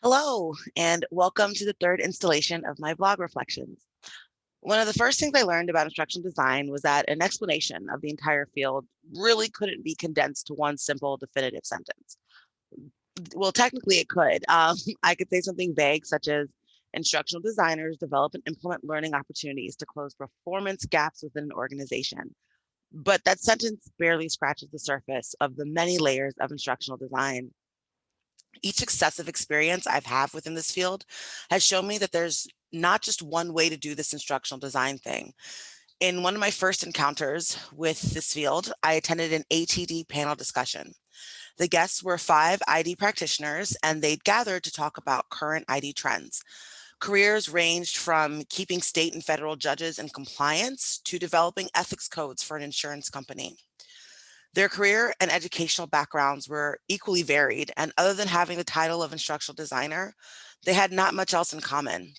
Hello, and welcome to the third installation of my blog reflections. One of the first things I learned about instructional design was that an explanation of the entire field really couldn't be condensed to one simple, definitive sentence. Well, technically, it could. I could say something vague, such as instructional designers develop and implement learning opportunities to close performance gaps within an organization. But that sentence barely scratches the surface of the many layers of instructional design. Each successive experience I've had within this field has shown me that there's not just one way to do this instructional design thing. In one of my first encounters with this field, I attended an ATD panel discussion. The guests were five ID practitioners, and they'd gathered to talk about current ID trends. Careers ranged from keeping state and federal judges in compliance to developing ethics codes for an insurance company. Their career and educational backgrounds were equally varied, and other than having the title of instructional designer, they had not much else in common.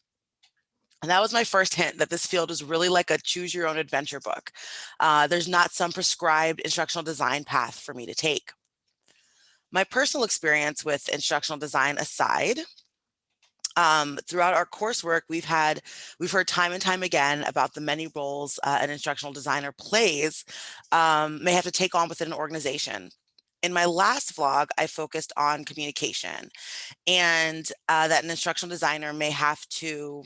And that was my first hint that this field is really like a choose your own adventure book. There's not some prescribed instructional design path for me to take. My personal experience with instructional design aside, throughout our coursework, we've heard time and time again about the many roles an instructional designer plays may have to take on within an organization. In my last vlog, I focused on communication and that an instructional designer may have to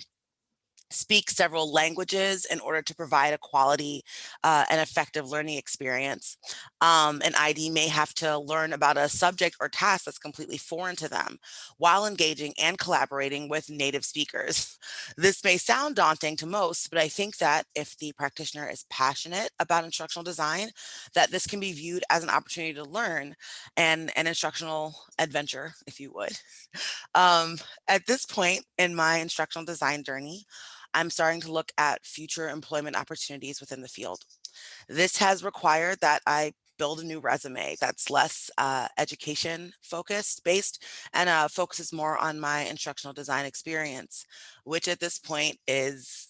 speak several languages in order to provide a quality and effective learning experience. An ID may have to learn about a subject or task that's completely foreign to them while engaging and collaborating with native speakers. This may sound daunting to most, but I think that if the practitioner is passionate about instructional design, that this can be viewed as an opportunity to learn and an instructional adventure, if you would. Um, at this point in my instructional design journey, I'm starting to look at future employment opportunities within the field. This has required that I build a new resume that's less education focused based and focuses more on my instructional design experience, which at this point is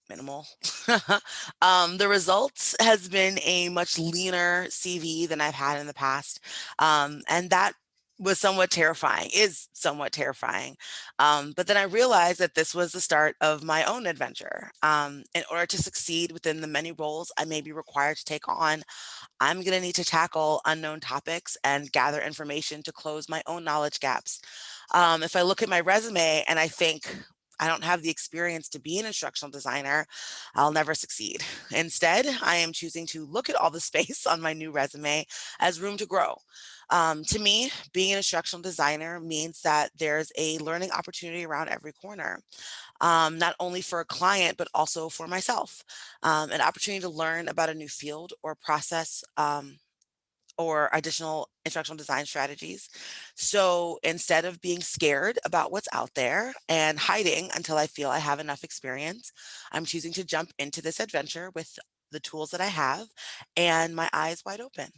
minimal. The results has been a much leaner CV than I've had in the past. And that was somewhat terrifying, is somewhat terrifying. But then I realized that this was the start of my own adventure. In order to succeed within the many roles I may be required to take on, I'm going to need to tackle unknown topics and gather information to close my own knowledge gaps. If I look at my resume and I think, I don't have the experience to be an instructional designer, I'll never succeed. Instead, I am choosing to look at all the space on my new resume as room to grow. To me, being an instructional designer means that there's a learning opportunity around every corner, not only for a client, but also for myself. An opportunity to learn about a new field or process. Or additional instructional design strategies. So instead of being scared about what's out there and hiding until I feel I have enough experience, I'm choosing to jump into this adventure with the tools that I have and my eyes wide open.